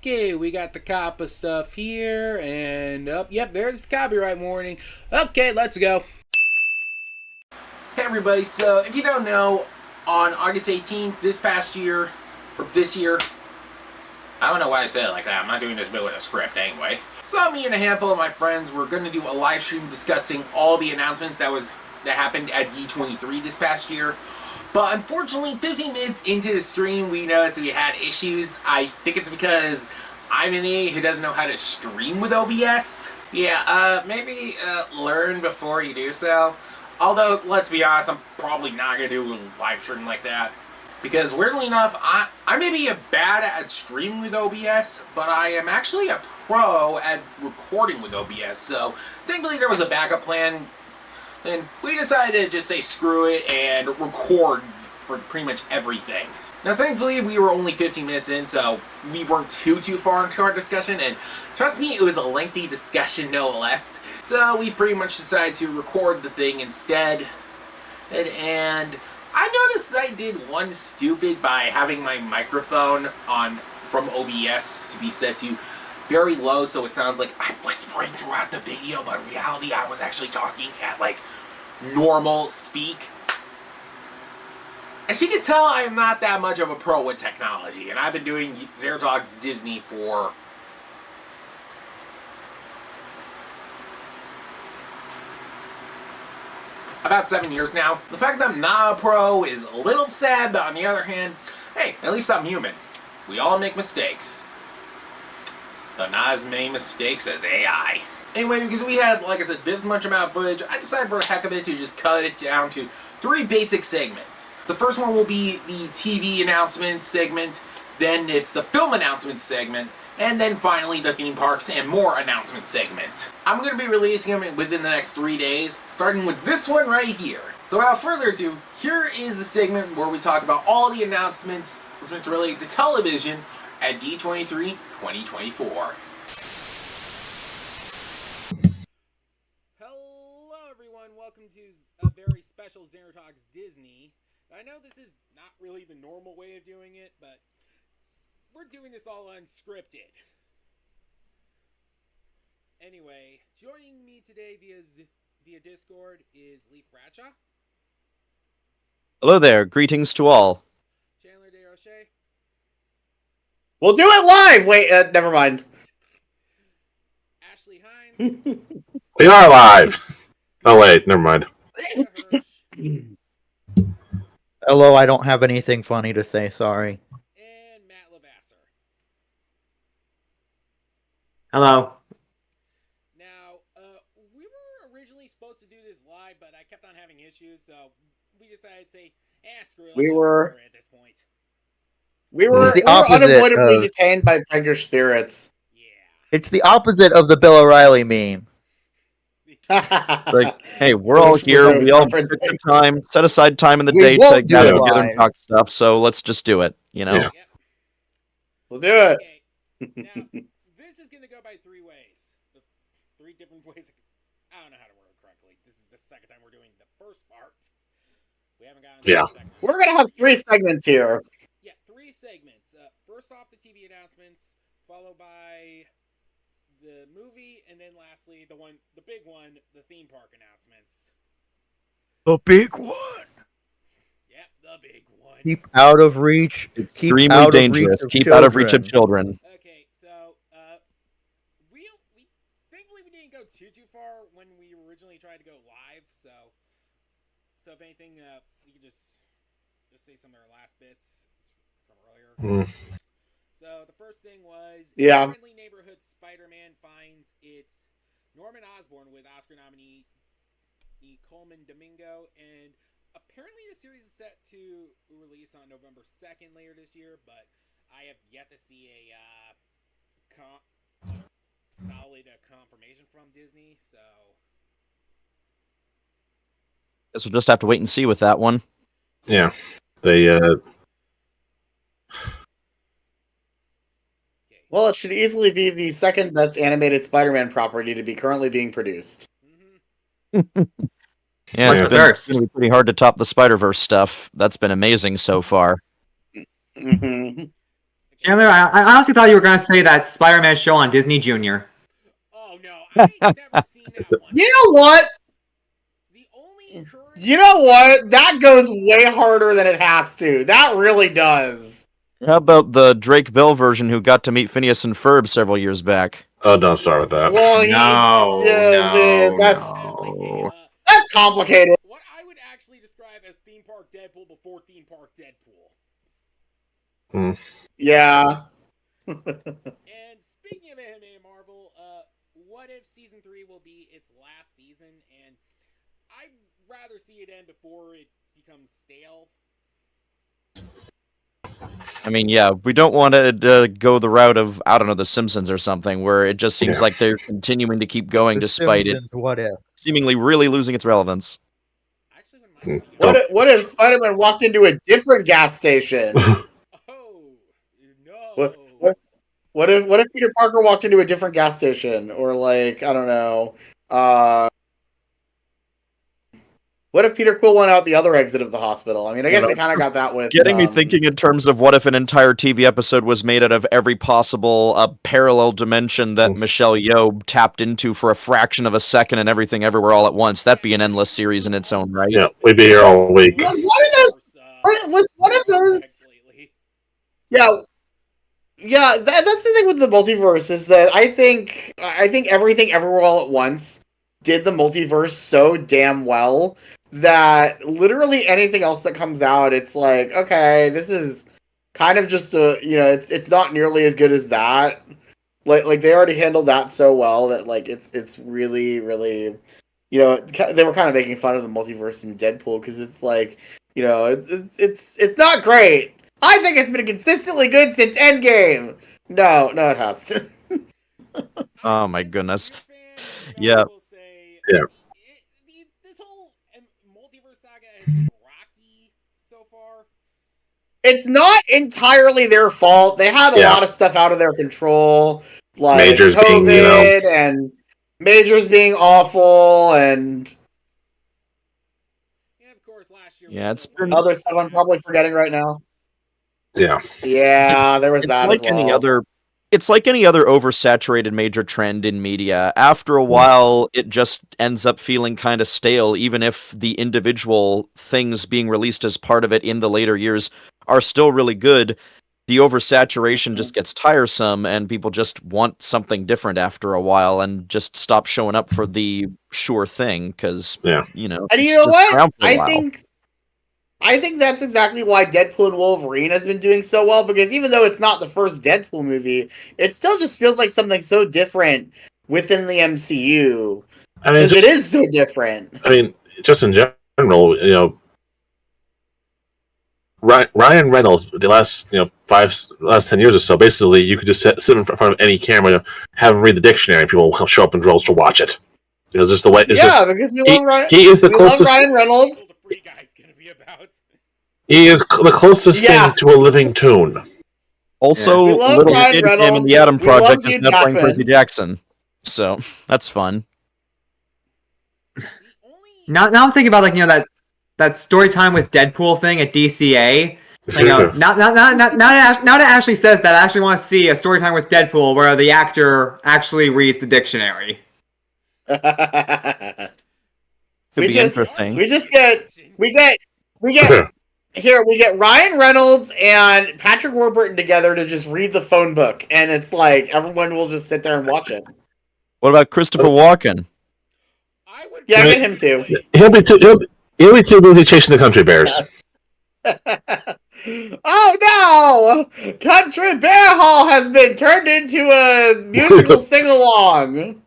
Okay, we got the COPPA stuff here, and yep, there's the copyright warning. Okay, let's go. Hey everybody, so if you don't know, on August 18th, this year, I don't know why I said it like that, I'm not doing this bit with a script anyway. So me and a handful of my friends were going to do a live stream discussing all the announcements that happened at D23 this past year. But unfortunately, 15 minutes into the stream, we noticed we had issues. I think it's because I'm an idiot who doesn't know how to stream with OBS. Yeah, maybe learn before you do so. Although, let's be honest, I'm probably not going to do a live stream like that. Because weirdly enough, I may be bad at streaming with OBS, but I am actually a pro at recording with OBS. So, thankfully there was a backup plan. And we decided to just say screw it and record for pretty much everything. Now thankfully we were only 15 minutes in, so we weren't too far into our discussion, and trust me, it was a lengthy discussion no less. So we pretty much decided to record the thing instead. And I noticed I did one stupid by having my microphone from OBS to be set to very low, so it sounds like I'm whispering throughout the video, but in reality I was actually talking at like normal speak. As you can tell, I am not that much of a pro with technology, and I've been doing Xander Talks Disney for about 7 years now. The fact that I'm not a pro is a little sad, but on the other hand, hey, at least I'm human. We all make mistakes. But not as many mistakes as AI. Anyway, because we had, like I said, this much amount of footage, I decided for the heck of it to just cut it down to 3 basic segments. The first one will be the TV announcement segment, then it's the film announcement segment, and then finally the theme parks and more announcement segment. I'm going to be releasing them within the next 3 days, starting with this one right here. So without further ado, here is the segment where we talk about all the announcements related to television at D23 2024. Hello everyone, welcome to a very special Xander Talks Disney. I know this is not really the normal way of doing it, but we're doing this all unscripted. Anyway, joining me today via Discord is Leaf Bradshaw. Hello there, greetings to all. Chandler DeRoche. We'll do it live! Wait, never mind. Ashley Hines. We are live! Oh wait, never mind. Hello, I don't have anything funny to say, sorry. And Matt Lavasser. Hello. Now, we were originally supposed to do this live, but I kept on having issues, so we decided to say, screw it. We were at this point. We were unavoidably detained by Tiger Spirits. Yeah. It's the opposite of the Bill O'Reilly meme. Like, hey, we're all here. We all set aside time in the day to gather together and talk stuff. So let's just do it. You know. Yeah. Yep. We'll do it. Okay. Now, this is gonna go by 3 ways. 3 different ways. I don't know how to word it correctly. This is the second time we're doing the first part. We haven't gotten to the second. We're gonna have 3 segments here. Yeah, 3 segments. First off, the TV announcements, followed by the movie, and then lastly, the big one, the theme park announcements. The big one. Yep, the big one. Keep out of reach. Extremely dangerous. Keep out of reach of children. Okay, so we thankfully we didn't go too far when we originally tried to go live. So if anything, we could just say some of our last bits from earlier. So the first thing was Friendly Neighborhood Spider-Man finds its Norman Osborn with Oscar nominee Coleman Domingo, and apparently the series is set to release on November 2nd later this year, but I have yet to see a solid confirmation from Disney, so guess we'll just have to wait and see with that one. Yeah, they Well, it should easily be the second best animated Spider-Man property to be currently being produced. Yeah, it's going to be pretty hard to top the Spider-Verse stuff. That's been amazing so far. Except Chandler, I honestly thought you were gonna say that Spider-Man show on Disney Junior. Oh no, I ain't never seen that one. You know what? The only current You know what? That goes way harder than it has to. That really does. How about the Drake Bell version who got to meet Phineas and Ferb several years back? Oh, don't start with that. Well, No. that's complicated. What I would actually describe as theme park Deadpool before theme park Deadpool. Yeah. And speaking of anime and Marvel, what if season 3 will be its last season? And I'd rather see it end before it becomes stale. I mean, yeah, we don't want to go the route of, I don't know, The Simpsons or something, where it just seems like they're continuing to keep going despite Simpsons, what if? seemingly really losing its relevance. What if Spider-Man walked into a different gas station? Oh no! What if Peter Parker walked into a different gas station, or like I don't know, what if Peter Quill went out the other exit of the hospital? I mean, I guess we kind of got that with getting me thinking in terms of what if an entire TV episode was made out of every possible parallel dimension that Michelle Yeoh tapped into for a fraction of a second and everything everywhere all at once. That'd be an endless series in its own right. Yeah, we'd be here all week. Was one of those? Yeah, that's the thing with the multiverse is that I think everything everywhere all at once did the multiverse so damn well that literally anything else that comes out, it's like, okay, this is kind of just it's not nearly as good as that. Like they already handled that so well that like it's really really, they were kind of making fun of the multiverse in Deadpool because it's like, it's not great. I think it's been consistently good since Endgame. No, it hasn't. Oh my goodness. Yeah. Yeah. This whole multiverse saga has been rocky so far. It's not entirely their fault. They had a lot of stuff out of their control, like Majors COVID and Majors being awful, and of course last year. Yeah, it's been other stuff I'm probably forgetting right now. Yeah. Yeah, there was that as well. It's like any other oversaturated major trend in media. After a while, it just ends up feeling kind of stale, even if the individual things being released as part of it in the later years are still really good. The oversaturation just gets tiresome, and people just want something different after a while and just stop showing up for the sure thing, because, And you know what? I think that's exactly why Deadpool and Wolverine has been doing so well, because even though it's not the first Deadpool movie, it still just feels like something so different within the MCU. I mean, it is so different. I mean, just in general, Ryan Reynolds, the last 10 years or so, basically you could just sit in front of any camera, have him read the dictionary, and people will show up in droves to watch it. Because it's the way. Because we love Ryan. He is the closest. Love Ryan Reynolds. He is the closest thing to a living tune. Also, little kid came in the Adam Project is now playing Percy Jackson, so that's fun. Now I'm thinking about that story time with Deadpool thing at DCA. Now that Ashley says that, I actually want to see a story time with Deadpool where the actor actually reads the dictionary. Could be interesting. We get Ryan Reynolds and Patrick Warburton together to just read the phone book, and it's like everyone will just sit there and watch it. What about Christopher Walken? Yeah, get him too. He'll be too busy chasing the country bears. Oh no! Country Bear Hall has been turned into a musical sing-along.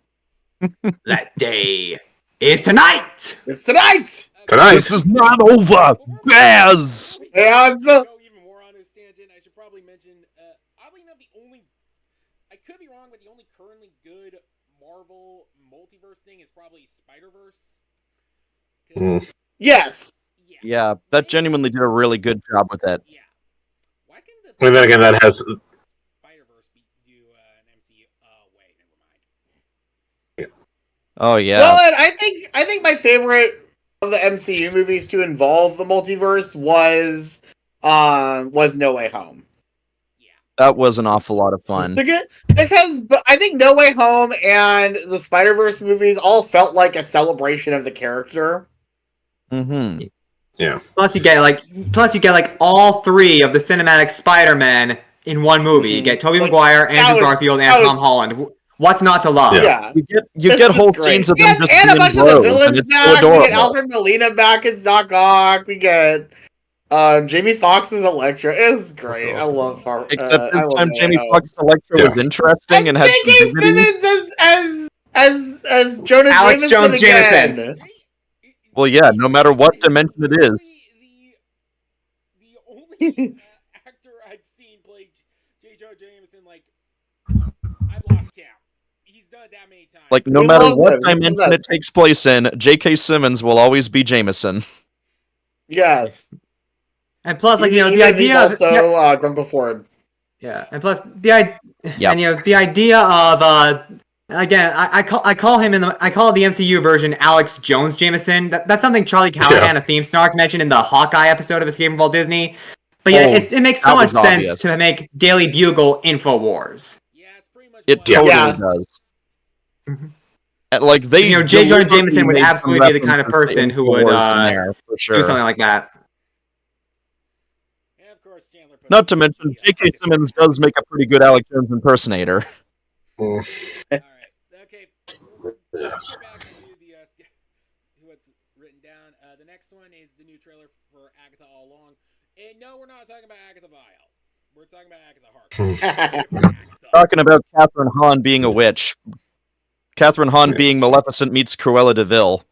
That day is tonight. It's tonight. This is not over. Bears. Bears. Go even more on this tangent. I should probably mention. Oddly enough, I could be wrong, but the only currently good Marvel multiverse thing is probably Spider-Verse. Yes. Yeah, that genuinely did a really good job with it. Yeah. Why can the And then again, that has Spider-Verse do an MCU? Oh wait, never mind. Oh yeah. Well, and I think my favorite of the MCU movies to involve the multiverse was No Way Home. That was an awful lot of fun. Because I think No Way Home and the Spider-Verse movies all felt like a celebration of the character. Mm-hmm. Yeah. Plus you get like all three of the cinematic Spider-Man in one movie. You get Tobey Maguire, Andrew Garfield, and Tom Holland. What's not to love? Yeah. You get whole scenes of them just and a being bunch of bros, the villains and it's so back. We adorable. get Alfred Molina back as Doc Ock. We get Jamie Foxx as Electra. It was great. I love Except this I love time, No Way Jamie Home. Foxx's Electra was interesting and had J.K. some dignity. Simmons as Jonah Alex Jones again. Jameson. Well, yeah, no matter what dimension it is. The only actor I've seen play J. Jonah Jameson, like, I've lost count. He's done it that many times. Like, no matter what dimension it takes place in, J.K. Simmons will always be Jameson. Yes. And plus, like, the idea also Grunkle Ford. Yeah, and plus the idea of again, I call him I call the MCU version Alex Jones Jameson. That's something Charlie Callahan, a theme snark, mentioned in the Hawkeye episode of Escape from Walt Disney. But yeah, it makes so much sense to make Daily Bugle InfoWars. Yeah, it's pretty much it totally does. And, like, they J. Jonah Jameson would absolutely be the kind of person who would for sure. do something like that. Not to mention, J.K. Simmons does make a pretty good Alex Jones impersonator. All right. Okay. We'll get back to what's written down. The next one is the new trailer for Agatha All Along. And no, we're not talking about Agatha Vile. We're talking about Agatha Harkness. Talking about Catherine Hahn being a witch. Catherine Hahn being Maleficent meets Cruella de Vil.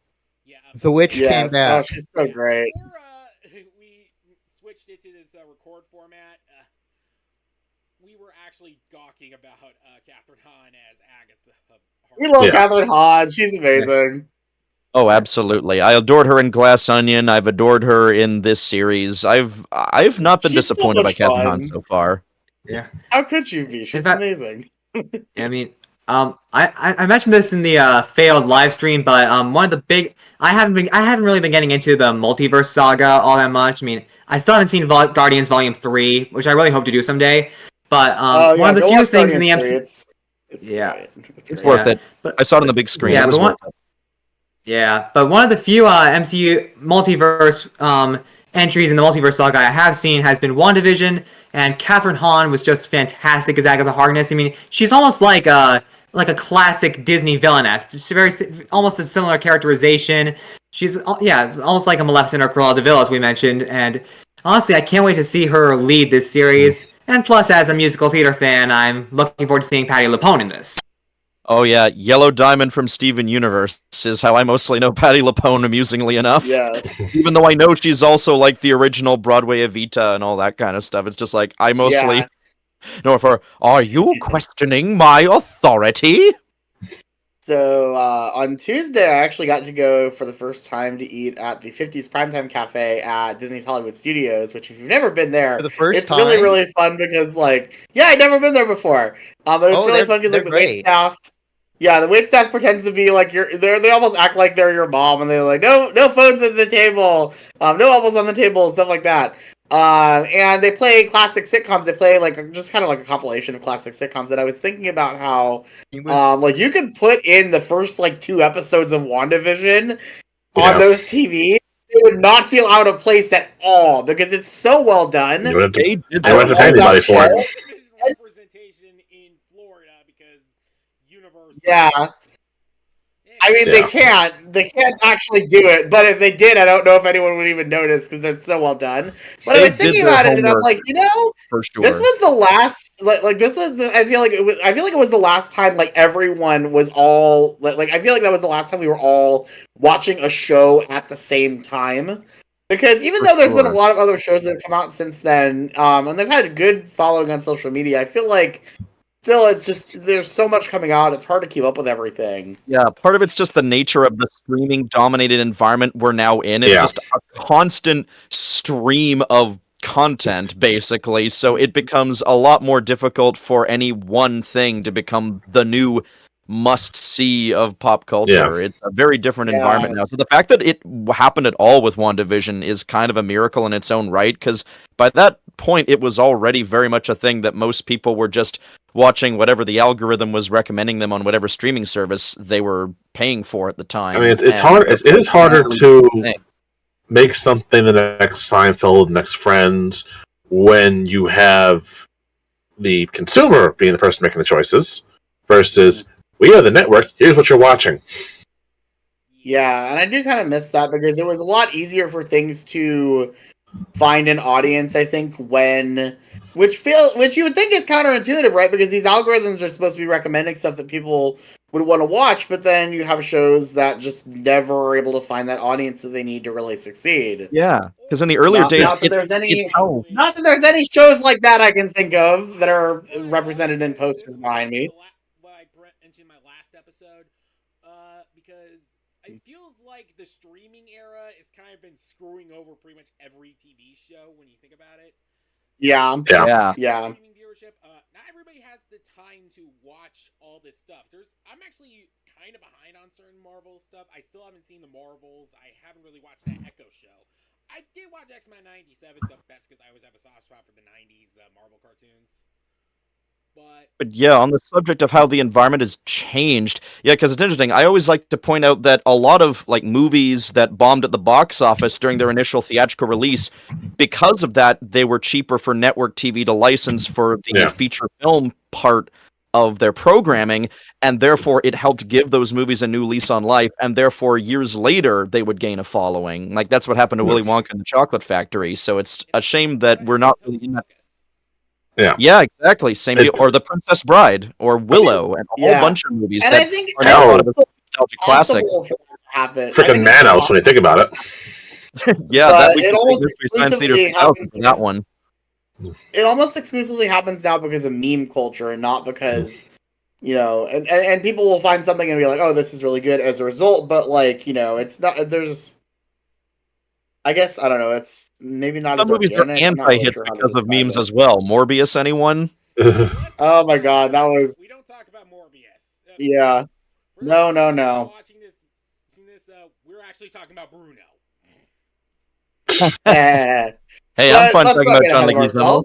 Yeah, the witch came back. Oh, she's so great. Before we switched it to this record format, we were actually gawking about Catherine Hahn as Agatha Harkness. We love Catherine Hahn. She's amazing. Oh, absolutely. I adored her in Glass Onion. I've adored her in this series. I've not been disappointed by Catherine Hahn so far. Yeah. How could you be? She's amazing. I mean, I mentioned this in the failed live stream, but one of the big I haven't really been getting into the multiverse saga all that much. I mean, I still haven't seen Guardians Volume 3, which I really hope to do someday. But one of the few things in the MCU, it's worth it. But I saw it on the big screen. Yeah, it was worth it. Yeah, but one of the few MCU multiverse entries in the multiverse saga I have seen has been WandaVision, and Catherine Hahn was just fantastic as Agatha Harkness. I mean, she's almost like a classic Disney villainess. It's almost a similar characterization. She's it's almost like a Maleficent or Cruella de Vil, as we mentioned. And honestly, I can't wait to see her lead this series. And plus, as a musical theater fan, I'm looking forward to seeing Patti LuPone in this. Oh yeah, Yellow Diamond from Steven Universe is how I mostly know Patti LuPone, amusingly enough. Yeah. Even though I know she's also like the original Broadway Evita and all that kind of stuff. It's just like, I mostly know her. Are you questioning my authority? So on Tuesday, I actually got to go for the first time to eat at the 50s Primetime Cafe at Disney's Hollywood Studios, which if you've never been there, For the first it's really, really fun because, like, I'd never been there before. But it's really fun because, like, the wait staff... Yeah, the wait staff pretends to be like they almost act like they're your mom, and they're like, no phones at the table, no elbows on the table, and stuff like that. And they play classic sitcoms. They play like just kind of like a compilation of classic sitcoms. And I was thinking about how, like, you could put in the first like 2 episodes of WandaVision on those TVs. It would not feel out of place at all because it's so well done. I wouldn't have to pay anybody for it. Yeah. I mean, they can't actually do it, but if they did, I don't know if anyone would even notice because they're so well done. But I was thinking about it, and I'm like, this was the last, this was the, I feel like it was the last time, like, everyone was all, like, I feel like that was the last time we were all watching a show at the same time. Because even though there's been a lot of other shows that have come out since then, and they've had a good following on social media, I feel like still, it's just, there's so much coming out, it's hard to keep up with everything. Yeah, part of it's just the nature of the streaming-dominated environment we're now in. It's just a constant stream of content, basically, so it becomes a lot more difficult for any one thing to become the new must-see of pop culture. Yeah. It's a very different environment now. So the fact that it happened at all with WandaVision is kind of a miracle in its own right, because by that point, it was already very much a thing that most people were just watching whatever the algorithm was recommending them on whatever streaming service they were paying for at the time. I mean, it's And hard. It is harder Yeah. to make something the next Seinfeld, the next Friends, when you have the consumer being the person making the choices versus we are the network. Here's what you're watching. Yeah, and I do kind of miss that because it was a lot easier for things to find an audience, I think, which you would think is counterintuitive, right? Because these algorithms are supposed to be recommending stuff that people would want to watch, but then you have shows that just never are able to find that audience that they need to really succeed. yeah, because in the earlier days, Not that there's any, it's how not that there's any shows like that I can think of that are represented in posters behind me. What I mentioned in my last episode, because it feels like the streaming era has kind of been screwing over pretty much every TV show when you think about it. Yeah. yeah. Streaming viewership. Not everybody has the time to watch all this stuff. I'm actually kind of behind on certain Marvel stuff. I still haven't seen the Marvels. I haven't really watched that Echo show. I did watch X-Men '97. That's because I always have a soft spot for the '90s Marvel cartoons. But yeah, on the subject of how the environment has changed, yeah, because it's interesting. I always like to point out that a lot of like movies that bombed at the box office during their initial theatrical release, because of that, they were cheaper for network TV to license for the feature film part of their programming, and therefore it helped give those movies a new lease on life, and therefore years later they would gain a following. Like that's what happened to Willy Wonka and the Chocolate Factory. So it's a shame that we're not really in that. Yeah, exactly. Same deal. Or The Princess Bride, or Willow, and a whole bunch of movies And that I think are now part of a nostalgic classic. for that to happen. Freaking Manos when you think about it. Yeah, But that we it could almost Mystery Science Theater exclusively 2000 happens for that one. It almost exclusively happens now because of meme culture and not because, and people will find something and be like, oh, this is really good as a result, but like, it's not, there's, I guess, I don't know, it's maybe not Some as movies are organic. I'm not really anti-hits sure how to because of describe memes it. as well. Morbius, anyone? Oh my god, that was, We don't talk about Morbius. yeah. No. Watching this, we're actually talking about Bruno. Hey, I'm fine talking about John Leguizamo.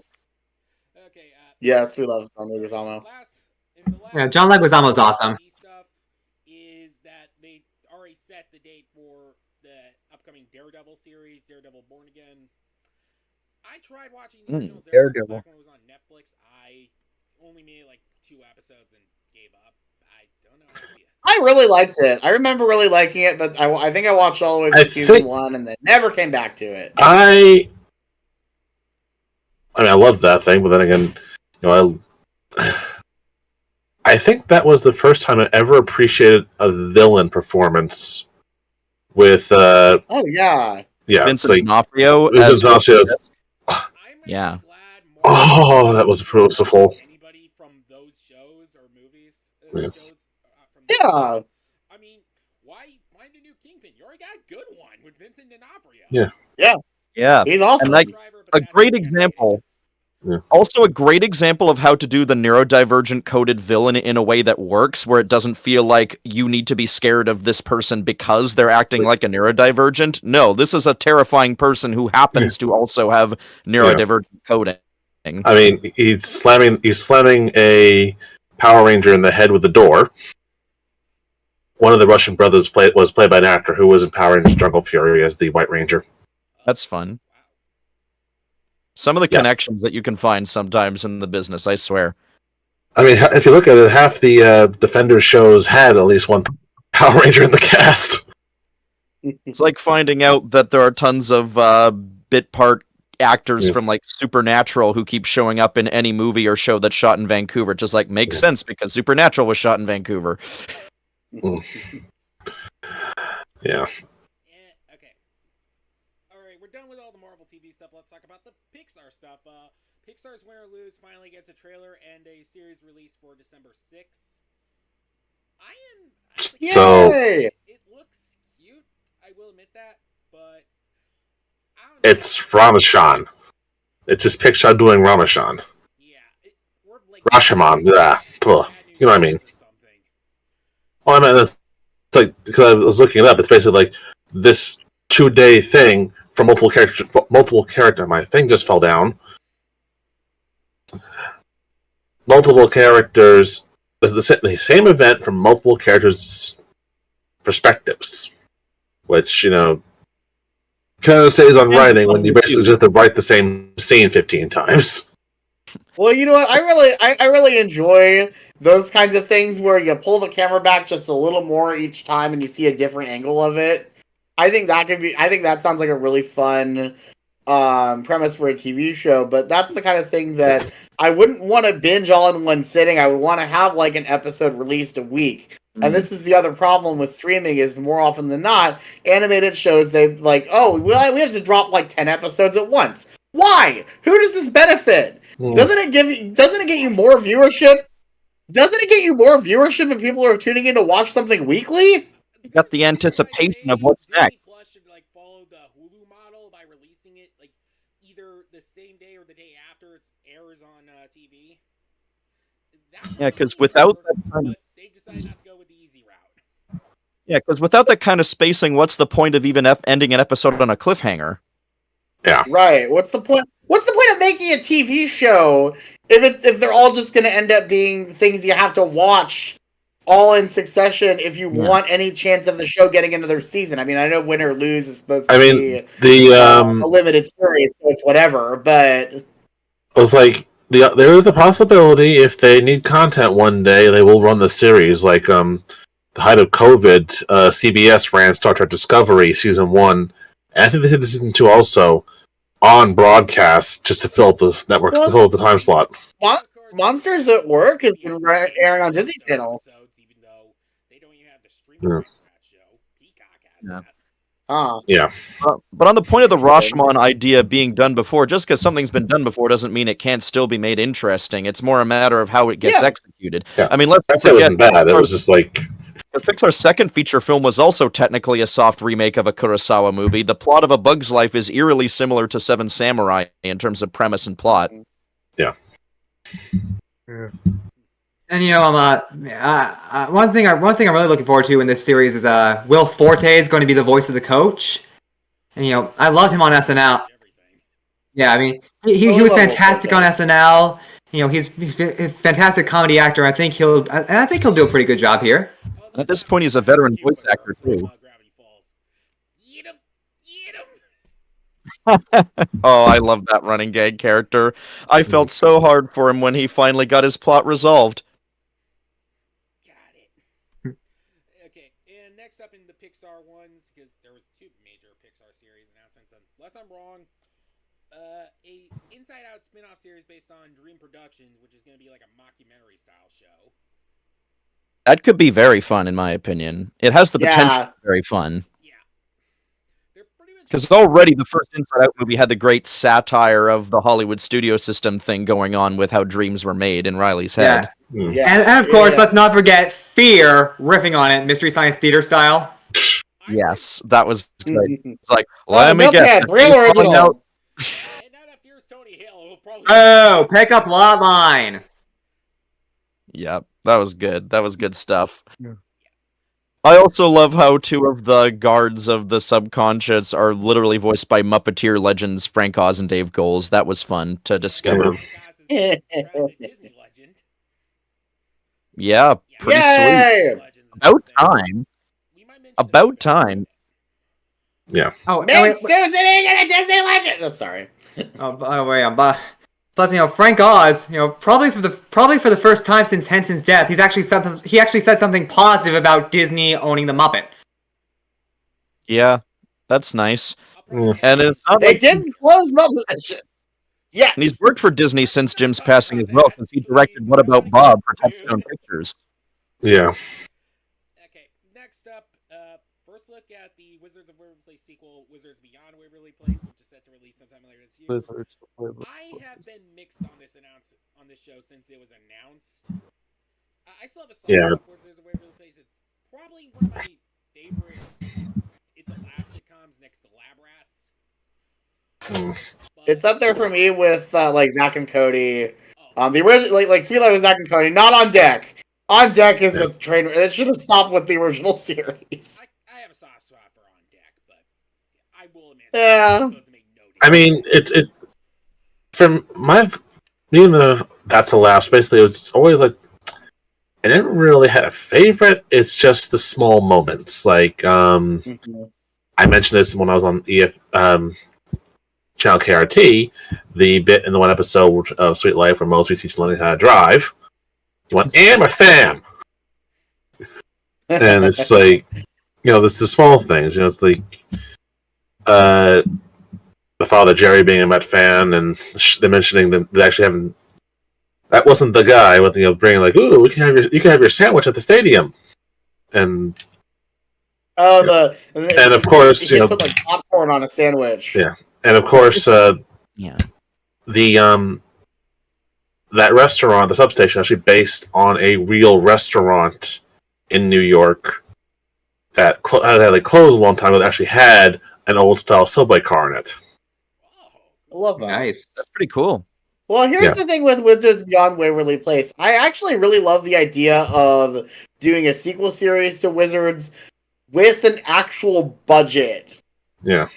Okay. Yes, we love John Leguizamo. Yeah, John Leguizamo's awesome. Stuff is that they already set the date for the upcoming Daredevil series, Daredevil Born Again. I tried watching the original Daredevil back when it was on Netflix. I only made like 2 episodes and gave up. I don't know. I really liked it. I remember really liking it, but I think I watched all the way through season 1 and then never came back to it. I love that thing, but then again, I think that was the first time I ever appreciated a villain performance with oh yeah, Vincent D'Onofrio. Yeah. Oh, that was beautiful. Anybody from those shows or movies? Yeah. I mean, why the new Kingpin? You already got a good one with Vincent D'Onofrio. Yeah. He's awesome. And like a great example. Yeah. Also, a great example of how to do the neurodivergent coded villain in a way that works, where it doesn't feel like you need to be scared of this person because they're acting like a neurodivergent. No, this is a terrifying person who happens to also have neurodivergent coding. I mean, he's slamming a Power Ranger in the head with a door. One of the Russian brothers was played by an actor who was in Power Rangers Jungle Fury as the White Ranger. That's fun. Some of the connections that you can find sometimes in the business, I swear. I mean, if you look at it, half the Defenders shows had at least one Power Ranger in the cast. It's like finding out that there are tons of bit part actors from like Supernatural who keep showing up in any movie or show that's shot in Vancouver. It just like makes sense because Supernatural was shot in Vancouver. Yeah. Okay. All right, we're done with all the Marvel TV stuff. Let's talk about the Pixar stuff. Pixar's Win or Lose finally gets a trailer and a series release for December 6th. Yay! It looks cute. I will admit that, but I don't know. It's Ramashan. It's just Pixar doing Ramashan. Yeah. Rashomon. Yeah. You know what I mean? Well, I mean, it's like, because I was looking it up, it's basically like this 2-day thing for multiple characters. My thing just fell down. multiple characters, the same event from multiple characters' perspectives, which kind of saves on writing when you basically just have to write the same scene 15 times. Well, you know what? I really enjoy those kinds of things where you pull the camera back just a little more each time and you see a different angle of it. I think that sounds like a really fun premise for a TV show, but that's the kind of thing that I wouldn't want to binge all in one sitting. I would want to have like an episode released a week. And this is the other problem with streaming is more often than not, animated shows, they like, oh, we have to drop like 10 episodes at once. Why? Who does this benefit? Doesn't it get you more viewership? Doesn't it get you more viewership if people are tuning in to watch something weekly? You got the anticipation of what's next. Plus should like follow the Hulu model by releasing it like either the same day or the day after it airs on TV. Yeah, because without that kind of, they decided not to go with the easy route. yeah, because without that kind of spacing, what's the point of even ending an episode on a cliffhanger? Yeah. Right. What's the point? What's the point of making a TV show if they're all just going to end up being things you have to watch all in succession if you want any chance of the show getting another season? I mean, I know Win or Lose is supposed to be a limited series, so it's whatever. But it was like there is a possibility if they need content one day, they will run the series. Like the height of COVID, CBS ran Star Trek Discovery season 1. And I think they did season 2 also on broadcast just to fill up the network, to fill up the time slot. Monsters at Work has been airing on Disney Channel. Yeah. But on the point of the Rashomon idea being done before, just because something's been done before doesn't mean it can't still be made interesting. It's more a matter of how it gets executed. Yeah. I mean, let's forget, it wasn't bad. It was just like... Pixar's second feature film was also technically a soft remake of a Kurosawa movie. The plot of A Bug's Life is eerily similar to Seven Samurai in terms of premise and plot. Yeah. And one thing I'm really looking forward to in this series is Will Forte is going to be the voice of the coach, and I loved him on SNL. Yeah, I mean he was fantastic on SNL. He's a fantastic comedy actor. I think he'll do a pretty good job here. And at this point, he's a veteran voice actor too. Oh, I love that running gag character. I felt so hard for him when he finally got his plot resolved. Got it. Okay, and next up in the Pixar ones, because there was 2 major Pixar series announcements, unless I'm wrong, a Inside Out spin-off series based on Dream Productions, which is going to be like a mockumentary style show. That could be very fun, in my opinion. It has the potential to be very fun. Because already the first Inside Out movie had the great satire of the Hollywood studio system thing going on with how dreams were made in Riley's head. Yeah. And of course, let's not forget Fear riffing on it, Mystery Science Theater style. Yes, that was great. It's like, let me guess. Real original. Oh, pick up lot line. Yep, that was good. That was good stuff. Yeah. I also love how 2 of the guards of the subconscious are literally voiced by Muppeteer legends Frank Oz and Dave Goelz. That was fun to discover. Yeah, pretty sweet. About time. Yeah. Make Susan Egan a Disney legend. Oh, sorry. Plus, Frank Oz, probably for the first time since Henson's death, he actually said something positive about Disney owning the Muppets. Yeah, that's nice. And it's not they didn't close Muppets. Yeah, and he's worked for Disney since Jim's passing as well, because he directed What About Bob for Touchstone Pictures. Yeah. Okay, next up, first look at the Wizards of Waverly Place sequel, Wizards Beyond Waverly Place, which is set to release sometime later this year. I have been mixed on this show since it was announced. I still have a soft spot for Wizards of Waverly Place. It's probably one of my favorites. It's a lab sitcoms next to Lab Rats. It's up there for me with like Zack and Cody. The original, like Sweet Life with Zack and Cody, not On Deck. On Deck is a train. It should have stopped with the original series. I have a soft spot for On Deck, but I will admit. Yeah. I mean, it from my being the that's a laugh. Basically, it was always like I never really had a favorite. It's just the small moments. Like I mentioned this when I was on EF channel KRT, the bit in the one episode of Sweet Life where Mosby teaches Lenny how to drive. You want am or fam? And it's like, this the small things. It's like the father Jerry being a Met fan, and they're mentioning that they actually haven't. That wasn't the guy with bringing like, ooh, you can have your sandwich at the stadium, and and of course you put like popcorn on a sandwich. Yeah, and of course the that restaurant, the substation, actually based on a real restaurant in New York that had closed a long time ago. That actually had an old style subway car in it. I love that. Nice. That's pretty cool. Well, here's the thing with Wizards Beyond Waverly Place. I actually really love the idea of doing a sequel series to Wizards with an actual budget. Yeah.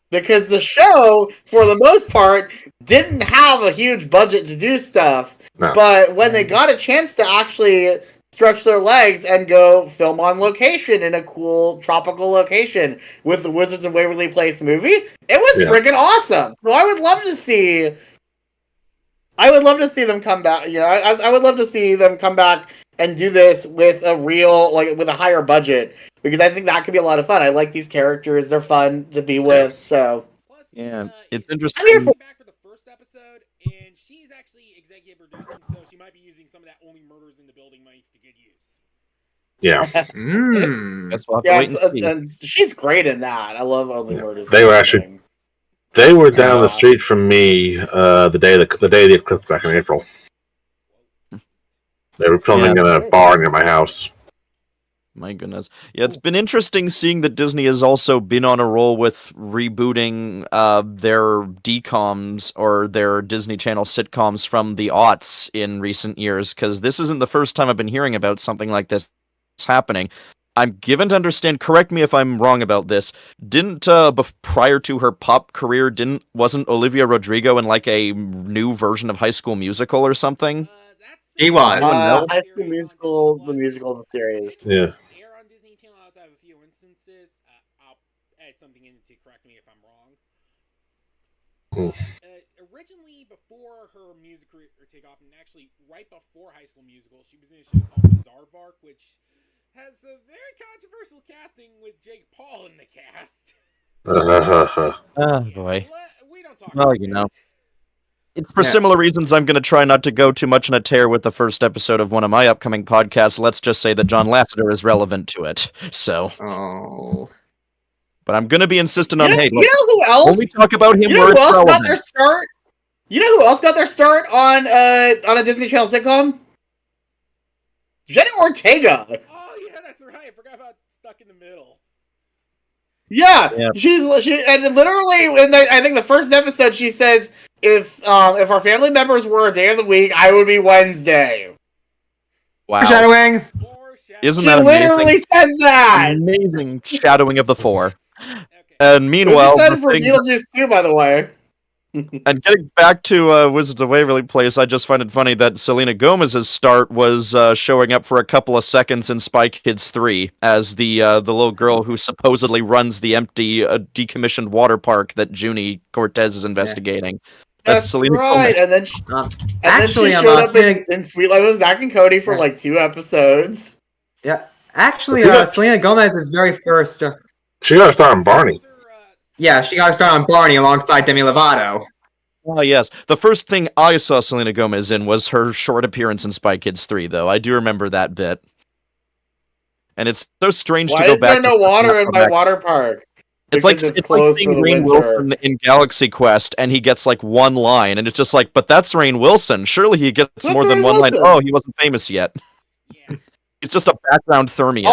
Because the show, for the most part, didn't have a huge budget to do stuff. No. But when they got a chance to actually stretch their legs and go film on location in a cool tropical location with the Wizards of Waverly Place movie, it was freaking awesome. So I would love to see them come back. I would love to see them come back and do this with a real, with a higher budget, because I think that could be a lot of fun. I like these characters; they're fun to be with. So, it's interesting. I'm here back for the first episode, and she's actually executive producing, so she might be using some of that Only Murders in the Building money to good use. Yeah. Guess we'll have to wait and see. and she's great in that. I love Only Murders. They were actually. They were down the street from me the day of the eclipse back in April. They were filming in a bar near my house. My goodness. Yeah, it's been interesting seeing that Disney has also been on a roll with rebooting their DComs or their Disney Channel sitcoms from the aughts in recent years, because this isn't the first time I've been hearing about something like this happening. I'm given to understand, correct me if I'm wrong about this, prior to her pop career, wasn't Olivia Rodrigo in like a new version of High School Musical or something? He was. High School Musical, the musical, the series. Yeah. Air on Disney Channel outside of a few instances. I'll add something in to correct me if I'm wrong. Originally, before her music career take off, and actually right before High School Musical, she was in a show called Bizarre which has a very controversial casting with Jake Paul in the cast. Oh boy. We don't talk Well, about it. It's for similar reasons I'm going to try not to go too much on a tear with the first episode of one of my upcoming podcasts. Let's just say that John Lasseter is relevant to it. So. Oh. But I'm going to be insistent on, You know who else? only talk about him You know where who it's else relevant. got their start? You know who else got their start on a Disney Channel sitcom? Jenna Ortega. Oh yeah, that's right. I forgot about Stuck in the Middle. Yeah. She and literally I think the first episode she says, if our family members were a day of the week, I would be Wednesday. Wow. Foreshadowing. Isn't She that amazing? literally says that. Amazing shadowing of the four. And meanwhile, She said it for Beetlejuice too, by the way. And getting back to Wizards of Waverly Place, I just find it funny that Selena Gomez's start was showing up for a couple of seconds in Spy Kids 3 as the little girl who supposedly runs the empty, decommissioned water park that Junie Cortez is investigating. That's Selena right. Gomez. And then Actually, she I'm showed up saying. in Sweet Life of Zack and Cody for like 2 episodes. Yeah. Actually, Selena Gomez is very first. She got to start on Barney. Yeah, she got to start on Barney alongside Demi Lovato. Oh, yes. The first thing I saw Selena Gomez in was her short appearance in Spy Kids 3, though. I do remember that bit. And it's so strange to go back to... Why is there no water in my water park? It's like seeing Rainn Wilson in Galaxy Quest, and he gets like one line, and it's just like, but that's Rainn Wilson. Surely he gets more than one line. Oh, he wasn't famous yet. He's just a background Thermian.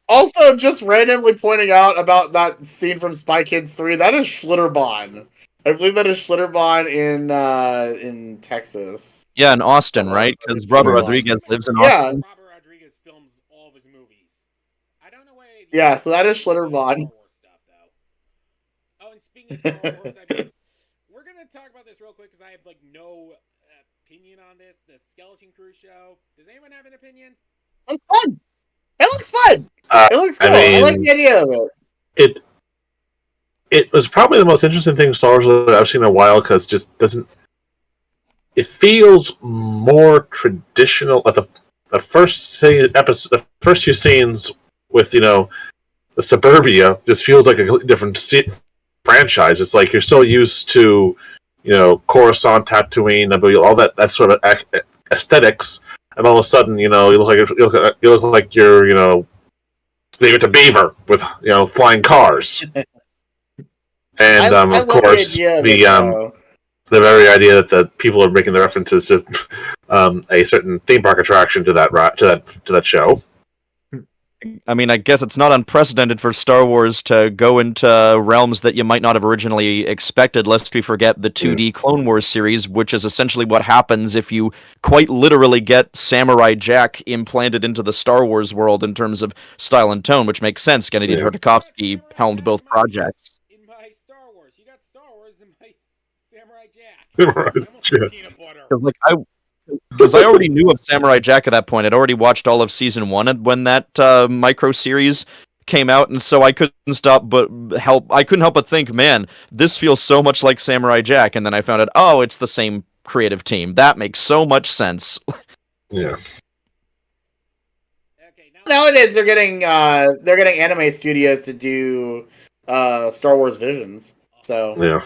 Also, just randomly pointing out about that scene from Spy Kids 3, that is Schlitterbahn. I believe that is Schlitterbahn in Texas. Yeah, in Austin, right? Because Robert Rodriguez lives in Austin. Robert Rodriguez films all of his movies. I don't know why. Yeah, so that is Schlitterbahn. Oh, and speaking of Star Wars, we're gonna talk about this real quick because I have like no opinion on this, the Skeleton Crew show. Does anyone have an opinion? It's fun. It looks fun. It looks cool. I I like mean, the idea of it. It was probably the most interesting thing Star Wars that I've seen in a while because just doesn't. It feels more traditional. At the first episode, the first few scenes with the suburbia just feels like a different franchise. It's like you're so used to Coruscant, Tatooine, all that sort of aesthetics, and all of a sudden you look like you're leave it to Beaver with flying cars. And I of love course, the idea of it, though. the very idea that the people are making the references to a certain theme park attraction to that show. I mean, I guess it's not unprecedented for Star Wars to go into realms that you might not have originally expected, lest we forget the 2D Clone Wars series, which is essentially what happens if you quite literally get Samurai Jack implanted into the Star Wars world in terms of style and tone, which makes sense. Gennady Tartakovsky helmed both projects. In my Star Wars, you got Star Wars in my Samurai Jack. Peanut butter. Because I already knew of Samurai Jack at that point. I'd already watched all of season 1 when that micro series came out, and so I couldn't help but think, man, this feels so much like Samurai Jack. And then I found out, oh, it's the same creative team. That makes so much sense. Yeah. Nowadays, they're getting anime studios to do Star Wars Visions. So Yeah.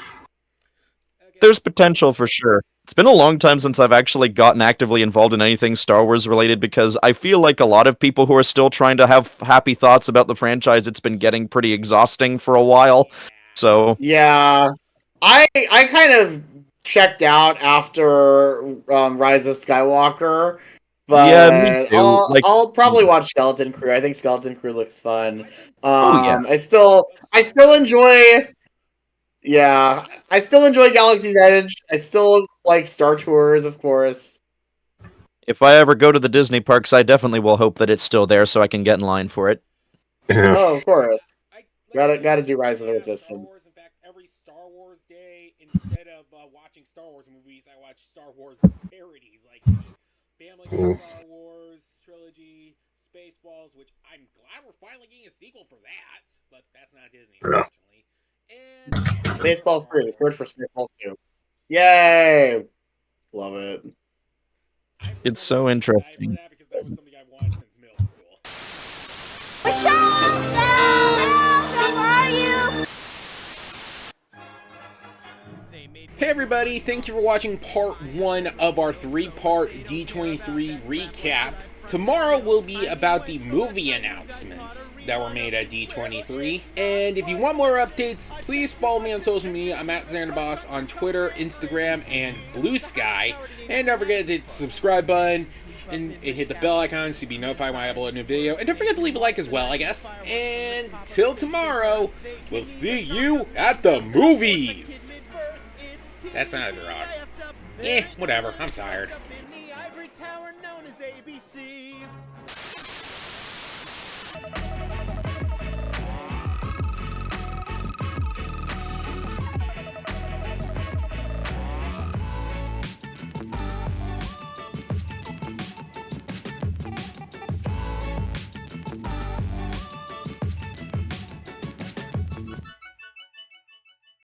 There's potential for sure. It's been a long time since I've actually gotten actively involved in anything Star Wars related because I feel like a lot of people who are still trying to have happy thoughts about the franchise, it's been getting pretty exhausting for a while. So yeah, I kind of checked out after Rise of Skywalker, but Yeah, me too. I'll probably watch Skeleton Crew. I think Skeleton Crew looks fun. Oh, yeah. I still enjoy. Yeah, I still enjoy Galaxy's Edge. I still like Star Tours, of course. If I ever go to the Disney parks, I definitely will hope that it's still there so I can get in line for it. Oh, of course. Gotta do Rise of the Resistance. In fact, every Star Wars day, instead of watching Star Wars movies, I watch Star Wars parodies like the Family Guy Star Wars trilogy, Spaceballs, which I'm glad we're finally getting a sequel for that, but that's not Disney, unfortunately. And Spaceballs 3. Search for Spaceballs 2. Yay! Love it. It's so interesting. That because that was something I've wanted since middle school. Hey everybody, thank you for watching part 1 of our 3-part D23 recap. Tomorrow will be about the movie announcements that were made at D23. And if you want more updates, please follow me on social media. I'm at Xander on Twitter, Instagram, and Blue Sky. And don't forget to hit the subscribe button and hit the bell icon so you'll be notified when I upload a new video. And don't forget to leave a like as well, I guess. And till tomorrow, we'll see you at the movies. That sounded wrong. Whatever. I'm tired. Tower known as ABC.